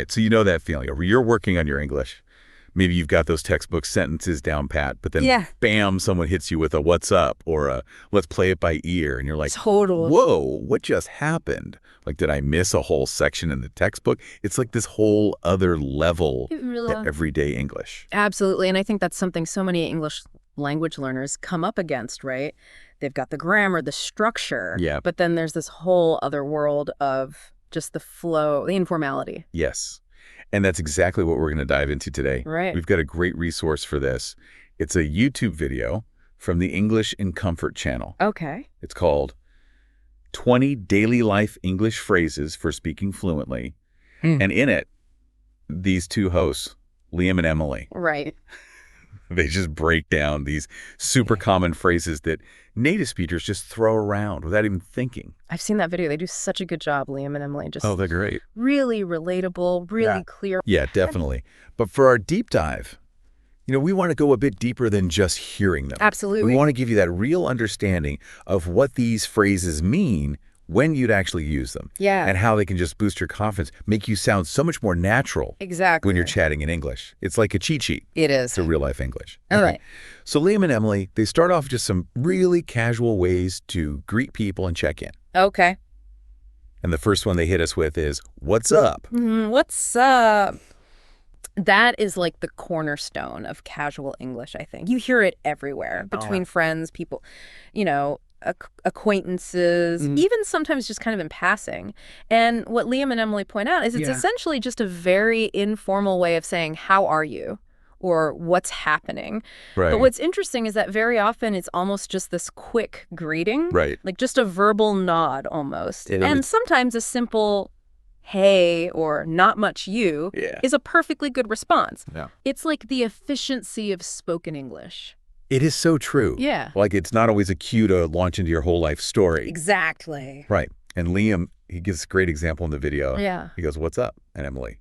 Right. So you know that feeling. You're working on your English. Maybe you've got those textbook sentences down pat, but then bam, someone hits you with a what's up or a let's play it by ear. And you're like, whoa, what just happened? Like, did I miss a whole section in the textbook? It's like this whole other level to everyday English. Absolutely. And I think that's something so many English language learners come up against, right? They've got the grammar, the structure, but then there's this whole other world of just the flow, the informality. Yes. And that's exactly what we're going to dive into today. Right. We've got a great resource for this. It's a YouTube video from the English in Comfort channel. Okay. It's called 20 Daily Life English Phrases for Speaking Fluently. And in it, these two hosts, Liam and Emily. Right. They just break down these super common phrases that native speakers just throw around without even thinking. I've seen that video. They do such a good job, Liam and Emily. Just they're great. Really relatable, really clear. Yeah, definitely. But for our deep dive, we want to go a bit deeper than just hearing them. Absolutely. We want to give you that real understanding of what these phrases mean when you'd actually use them. Yeah. And how they can just boost your confidence, make you sound so much more natural. Exactly. When you're chatting in English. It's like a cheat sheet. It is. To real-life English. All right. So Liam and Emily, they start off just some really casual ways to greet people and check in. Okay. And the first one they hit us with is, what's up? What's up? That is like the cornerstone of casual English, I think. You hear it everywhere between friends, people, acquaintances, even sometimes just kind of in passing. And what Liam and Emily point out is it's essentially just a very informal way of saying, how are you? Or what's happening. Right. But what's interesting is that very often it's almost just this quick greeting. Right. Like just a verbal nod almost. And sometimes a simple hey or not much you is a perfectly good response. Yeah. It's like the efficiency of spoken English. It is so true. Yeah. Like it's not always a cue to launch into your whole life story. Exactly. Right. And Liam, he gives a great example in the video. Yeah. He goes, what's up? And Emily,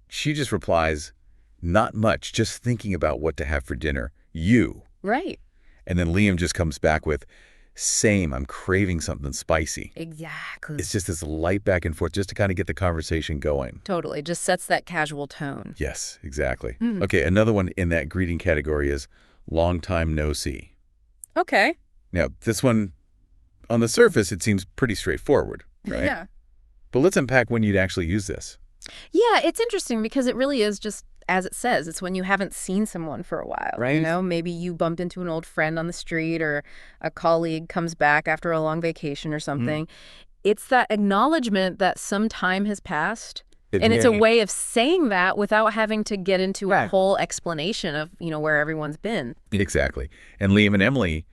she just replies, not much, just thinking about what to have for dinner. You. Right. And then Liam just comes back with, same, I'm craving something spicy. Exactly. It's just this light back and forth just to kind of get the conversation going. Totally. Just sets that casual tone. Yes, exactly. Okay, another one in that greeting category is long time no see. Okay. Now, this one, on the surface, it seems pretty straightforward, right? Yeah. But let's unpack when you'd actually use this. Yeah, it's interesting because it really is just, as it says, it's when you haven't seen someone for a while. Right. Maybe you bumped into an old friend on the street or a colleague comes back after a long vacation or something. It's that acknowledgement that some time has passed. And it's a way of saying that without having to get into a whole explanation of, where everyone's been. Exactly. And Liam and Emily,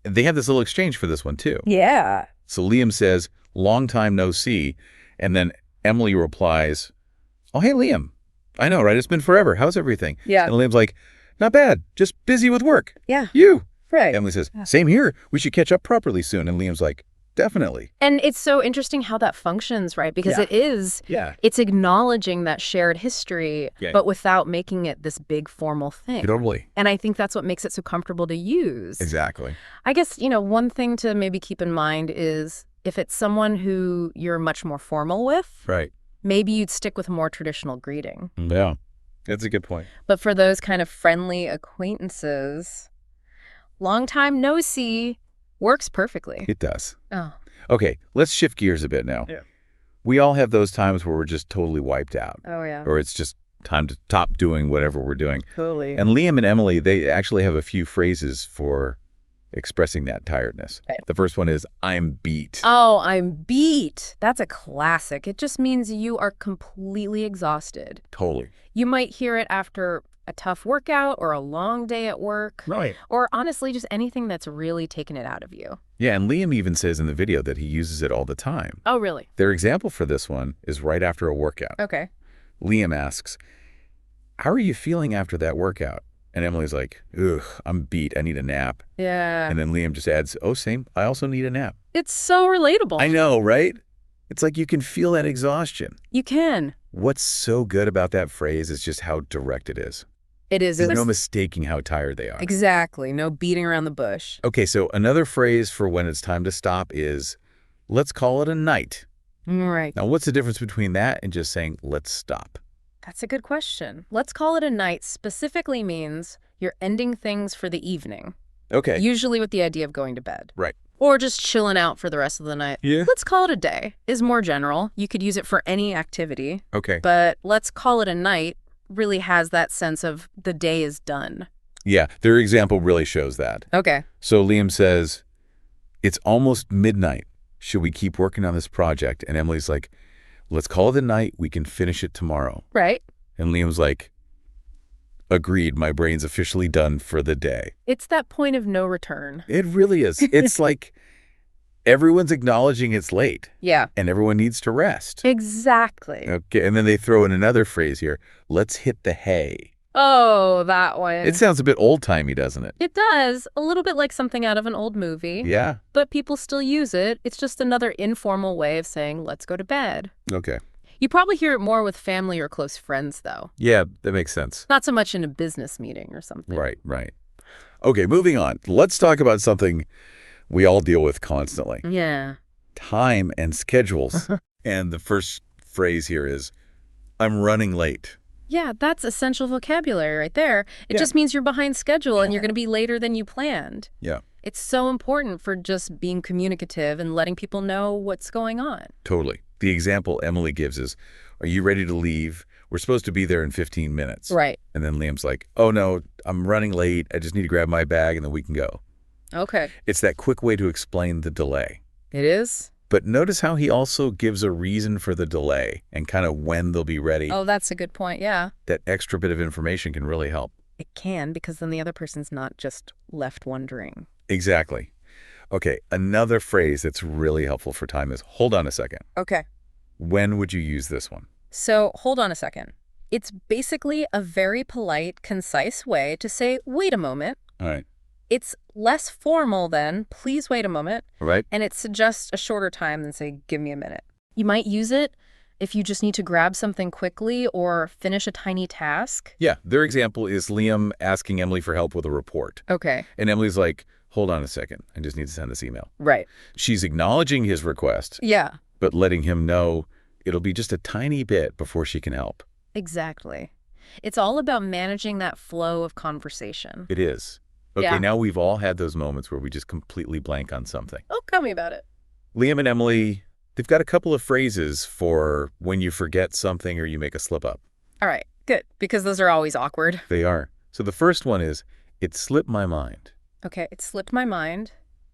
they have this little exchange for this one, too. Yeah. So Liam says, long time no see. And then Emily replies, oh, hey, Liam. I know, right? It's been forever. How's everything? Yeah. And Liam's like, not bad. Just busy with work. Yeah. You. Right. Emily says, same here. We should catch up properly soon. And Liam's like, definitely. And it's so interesting how that functions, right? Because it's acknowledging that shared history, but without making it this big formal thing. Totally. And I think that's what makes it so comfortable to use. Exactly. I guess, one thing to maybe keep in mind is if it's someone who you're much more formal with, right, maybe you'd stick with a more traditional greeting. Yeah, that's a good point. But for those kind of friendly acquaintances, long time no see works perfectly. It does. Oh. Okay, let's shift gears a bit now. Yeah. We all have those times where we're just totally wiped out. Oh, yeah. Or it's just time to stop doing whatever we're doing. Totally. And Liam and Emily, they actually have a few phrases for expressing that tiredness. Right. The first one is, I'm beat. Oh, I'm beat. That's a classic. It just means you are completely exhausted. Totally. You might hear it after a tough workout or a long day at work. Right. Or honestly, just anything that's really taken it out of you. Yeah, and Liam even says in the video that he uses it all the time. Oh, really? Their example for this one is right after a workout. Okay. Liam asks, how are you feeling after that workout? And Emily's like, ugh, I'm beat. I need a nap. Yeah. And then Liam just adds, oh, same. I also need a nap. It's so relatable. I know, right? It's like you can feel that exhaustion. You can. What's so good about that phrase is just how direct it is. It is. There's no mistaking how tired they are. Exactly. No beating around the bush. Okay, so another phrase for when it's time to stop is, let's call it a night. Right. Now, what's the difference between that and just saying, let's stop? That's a good question. Let's call it a night specifically means you're ending things for the evening. Okay. Usually with the idea of going to bed. Right. Or just chilling out for the rest of the night. Yeah. Let's call it a day is more general. You could use it for any activity. Okay. But let's call it a night really has that sense of the day is done. Yeah, their example really shows that. Okay. So Liam says, it's almost midnight. Should we keep working on this project? And Emily's like, let's call it a night. We can finish it tomorrow. Right. And Liam's like, agreed. My brain's officially done for the day. It's that point of no return. It really is. It's like everyone's acknowledging it's late. Yeah. And everyone needs to rest. Exactly. Okay. And then they throw in another phrase here. Let's hit the hay. Oh, that one. It sounds a bit old-timey, doesn't it? It does. A little bit like something out of an old movie. Yeah. But people still use it. It's just another informal way of saying, let's go to bed. Okay. You probably hear it more with family or close friends, though. Yeah, that makes sense. Not so much in a business meeting or something. Right, right. Okay, moving on. Let's talk about something we all deal with constantly. Yeah. Time and schedules. And the first phrase here is, I'm running late. Yeah, that's essential vocabulary right there. It just means you're behind schedule and you're going to be later than you planned. Yeah. It's so important for just being communicative and letting people know what's going on. Totally. The example Emily gives is, are you ready to leave? We're supposed to be there in 15 minutes. Right. And then Liam's like, oh, no, I'm running late. I just need to grab my bag and then we can go. Okay. It's that quick way to explain the delay. It is? But notice how he also gives a reason for the delay and kind of when they'll be ready. Oh, that's a good point, yeah. That extra bit of information can really help. It can, because then the other person's not just left wondering. Exactly. Okay, another phrase that's really helpful for time is, hold on a second. Okay. When would you use this one? So, hold on a second. It's basically a very polite, concise way to say, wait a moment. All right. It's less formal than, please wait a moment. Right. And it suggests a shorter time than, say, give me a minute. You might use it if you just need to grab something quickly or finish a tiny task. Yeah, their example is Liam asking Emily for help with a report. Okay. And Emily's like, hold on a second. I just need to send this email. Right. She's acknowledging his request. Yeah. But letting him know it'll be just a tiny bit before she can help. Exactly. It's all about managing that flow of conversation. It is. Okay, Yeah. Now we've all had those moments where we just completely blank on something. Oh, tell me about it. Liam and Emily, they've got a couple of phrases for when you forget something or you make a slip up. All right, good, because those are always awkward. They are. So the first one is, it slipped my mind. Okay, it slipped my mind.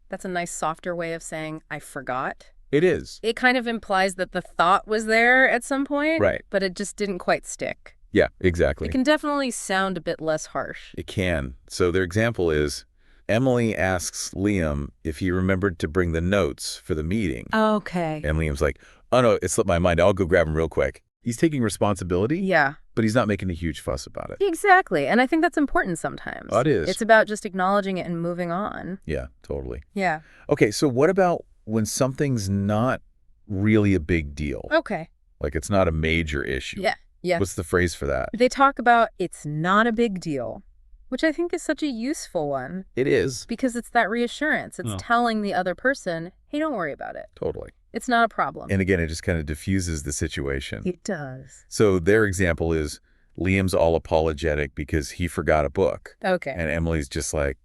That's a nice, softer way of saying I forgot. It is. It kind of implies that the thought was there at some point, Right. But it just didn't quite stick. Yeah, exactly. It can definitely sound a bit less harsh. It can. So their example is, Emily asks Liam if he remembered to bring the notes for the meeting. Okay. And Liam's like, oh, no, it slipped my mind. I'll go grab them real quick. He's taking responsibility, Yeah. but he's not making a huge fuss about it. Exactly. And I think that's important sometimes. Oh, it is. It's about just acknowledging it and moving on. Yeah, totally. Yeah. Okay, so what about when something's not really a big deal? Okay. Like it's not a major issue. Yeah. Yeah. What's the phrase for that? They talk about it's not a big deal, which I think is such a useful one. It is. Because it's that reassurance. It's telling the other person, hey, don't worry about it. Totally. It's not a problem. And again, it just kind of diffuses the situation. It does. So their example is Liam's all apologetic because he forgot a book. Okay. And Emily's just like,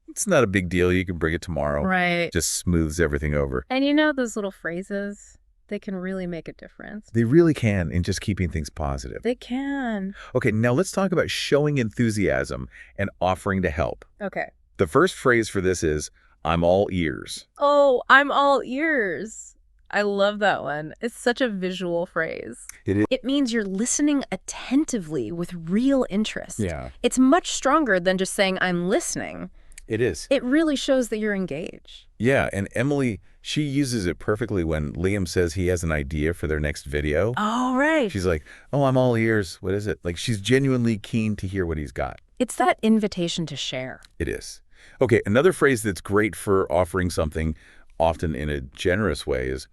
it's not a big deal. You can bring it tomorrow. Right. Just smooths everything over. And you know those little phrases, they can really make a difference. They really can in just keeping things positive. They can. Okay, now let's talk about showing enthusiasm and offering to help. Okay. The first phrase for this is, I'm all ears. Oh, I'm all ears. I love that one. It's such a visual phrase. It is. It means you're listening attentively with real interest. Yeah. It's much stronger than just saying, I'm listening. It is. It really shows that you're engaged. Yeah, and Emily, she uses it perfectly when Liam says he has an idea for their next video. Oh, right. She's like, oh, I'm all ears. What is it? Like, she's genuinely keen to hear what he's got. It's that invitation to share. It is. Okay, another phrase that's great for offering something, often in a generous way, is,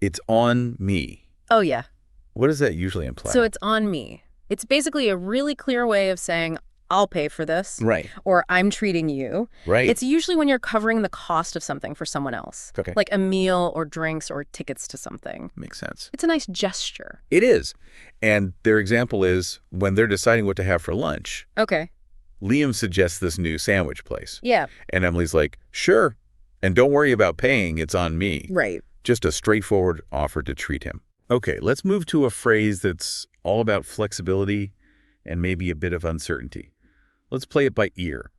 it's on me. Oh, yeah. What does that usually imply? So it's on me. It's basically a really clear way of saying, I'll pay for this. Right. Or I'm treating you. Right. It's usually when you're covering the cost of something for someone else. Okay. Like a meal or drinks or tickets to something. Makes sense. It's a nice gesture. It is. And their example is when they're deciding what to have for lunch. Okay. Liam suggests this new sandwich place. Yeah. And Emily's like, sure. And don't worry about paying. It's on me. Right. Just a straightforward offer to treat him. Okay, let's move to a phrase that's all about flexibility and maybe a bit of uncertainty. Let's play it by ear.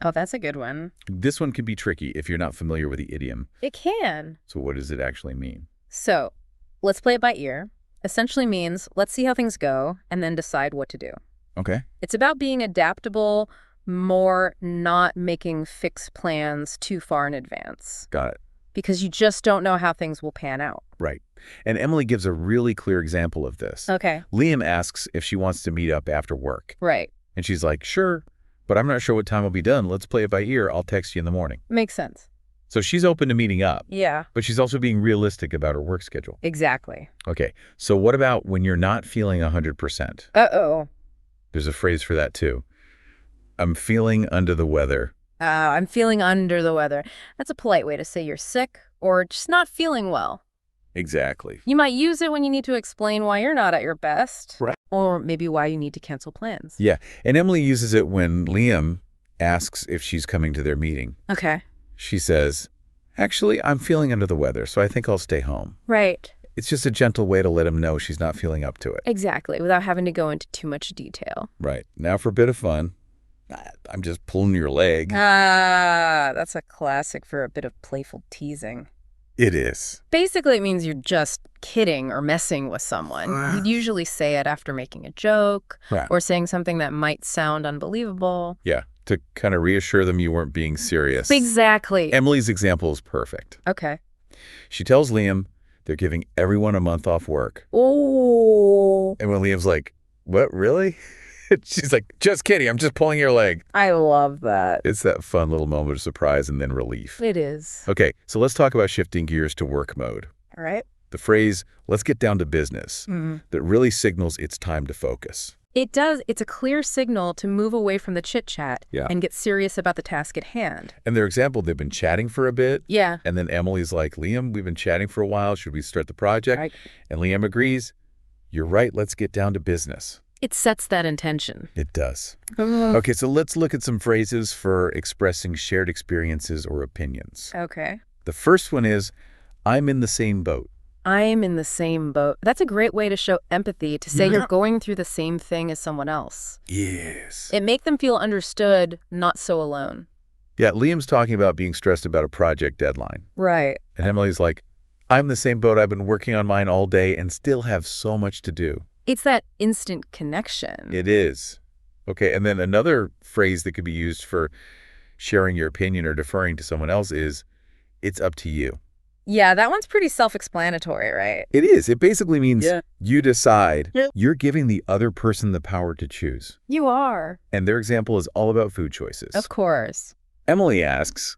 Oh, that's a good one. This one can be tricky if you're not familiar with the idiom. It can. So what does it actually mean? So, let's play it by ear. Essentially means let's see how things go and then decide what to do. Okay. It's about being adaptable, more not making fixed plans too far in advance. Got it. Because you just don't know how things will pan out. Right. And Emily gives a really clear example of this. Okay. Liam asks if she wants to meet up after work. Right. And she's like, sure, but I'm not sure what time will be done. Let's play it by ear. I'll text you in the morning. Makes sense. So she's open to meeting up. Yeah. But she's also being realistic about her work schedule. Exactly. Okay. So what about when you're not feeling 100%? Uh-oh. There's a phrase for that too. I'm feeling under the weather. I'm feeling under the weather. That's a polite way to say you're sick or just not feeling well. Exactly. You might use it when you need to explain why you're not at your best. Right. Or maybe why you need to cancel plans. Yeah. And Emily uses it when Liam asks if she's coming to their meeting. Okay. She says, actually, I'm feeling under the weather, so I think I'll stay home. Right. It's just a gentle way to let him know she's not feeling up to it. Exactly, without having to go into too much detail. Right. Now for a bit of fun. I'm just pulling your leg. Ah, that's a classic for a bit of playful teasing. It is. Basically, it means you're just kidding or messing with someone. You'd usually say it after making a joke or saying something that might sound unbelievable. Yeah, to kind of reassure them you weren't being serious. Exactly. Emily's example is perfect. Okay. She tells Liam they're giving everyone a month off work. Oh. And when Liam's like, what, really? She's like, just kidding. I'm just pulling your leg. I love that. It's that fun little moment of surprise and then relief. It is. Okay, so let's talk about shifting gears to work mode. All right. The phrase, let's get down to business, that really signals it's time to focus. It does. It's a clear signal to move away from the chit-chat and get serious about the task at hand. And their example, they've been chatting for a bit. Yeah. And then Emily's like, Liam, we've been chatting for a while. Should we start the project? Right. And Liam agrees. You're right. Let's get down to business. It sets that intention. It does. Okay, so let's look at some phrases for expressing shared experiences or opinions. Okay. The first one is, I'm in the same boat. I'm in the same boat. That's a great way to show empathy, to say you're going through the same thing as someone else. Yes. It makes them feel understood, not so alone. Yeah, Liam's talking about being stressed about a project deadline. Right. And Emily's like, I'm in the same boat. I've been working on mine all day and still have so much to do. It's that instant connection. It is. Okay, and then another phrase that could be used for sharing your opinion or deferring to someone else is, it's up to you. Yeah, that one's pretty self-explanatory, right? It is. It basically means you decide. You're giving the other person the power to choose. You are. And their example is all about food choices. Of course. Emily asks,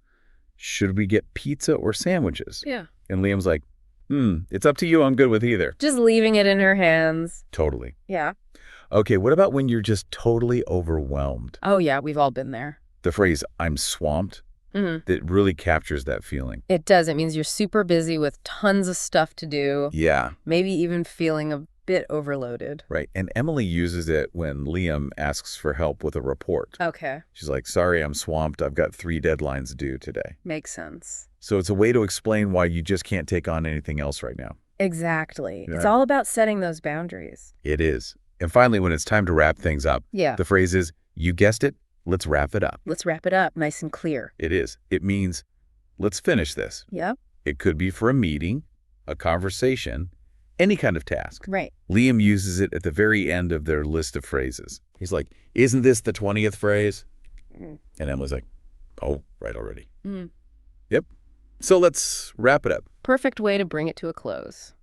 should we get pizza or sandwiches? Yeah. And Liam's like, it's up to you. I'm good with either. Just leaving it in her hands. Totally. Yeah. Okay, what about when you're just totally overwhelmed? Oh, yeah, we've all been there. The phrase, I'm swamped, that really captures that feeling. It does. It means you're super busy with tons of stuff to do. Yeah. Maybe even feeling a bit overloaded. Right. And Emily uses it when Liam asks for help with a report. Okay. She's like, sorry, I'm swamped. I've got 3 deadlines due today. Makes sense. So it's a way to explain why you just can't take on anything else right now. Exactly. Yeah. It's all about setting those boundaries. It is. And finally, when it's time to wrap things up, the phrase is, you guessed it, let's wrap it up. Let's wrap it up nice and clear. It is. It means, let's finish this. Yep. It could be for a meeting, a conversation, any kind of task. Right. Liam uses it at the very end of their list of phrases. He's like, isn't this the 20th phrase? And Emily's like, oh, right already. Yep. So let's wrap it up. Perfect way to bring it to a close.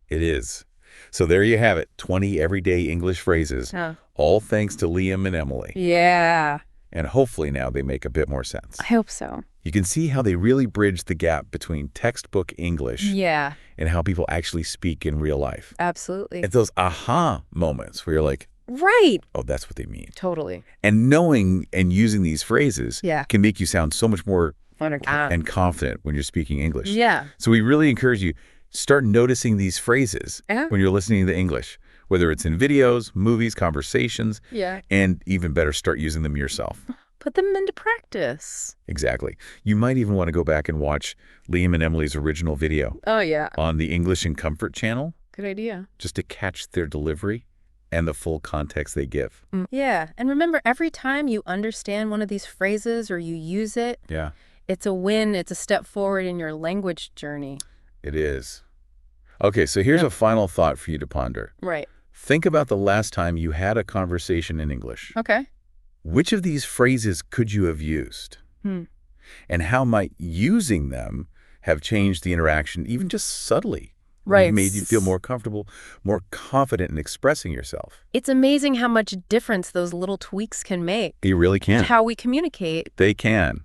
It is. So there you have it, 20 everyday English phrases, all thanks to Liam and Emily. Yeah. And hopefully now they make a bit more sense. I hope so. You can see how they really bridge the gap between textbook English and how people actually speak in real life. Absolutely. It's those aha moments where you're like, Right. Oh, that's what they mean. Totally. And knowing and using these phrases can make you sound so much more and confident when you're speaking English. Yeah. So we really encourage you, start noticing these phrases when you're listening to English, whether it's in videos, movies, conversations, and even better, start using them yourself. Put them into practice. Exactly. You might even want to go back and watch Liam and Emily's original video. Oh, yeah. On the English in Comfort channel. Good idea. Just to catch their delivery and the full context they give. Yeah. And remember, every time you understand one of these phrases or you use it, it's a win. It's a step forward in your language journey. It is. Okay, so here's a final thought for you to ponder. Right. Think about the last time you had a conversation in English. Okay. Which of these phrases could you have used? And how might using them have changed the interaction, even just subtly? Right. Made you feel more comfortable, more confident in expressing yourself. It's amazing how much difference those little tweaks can make. They really can. How we communicate. They can.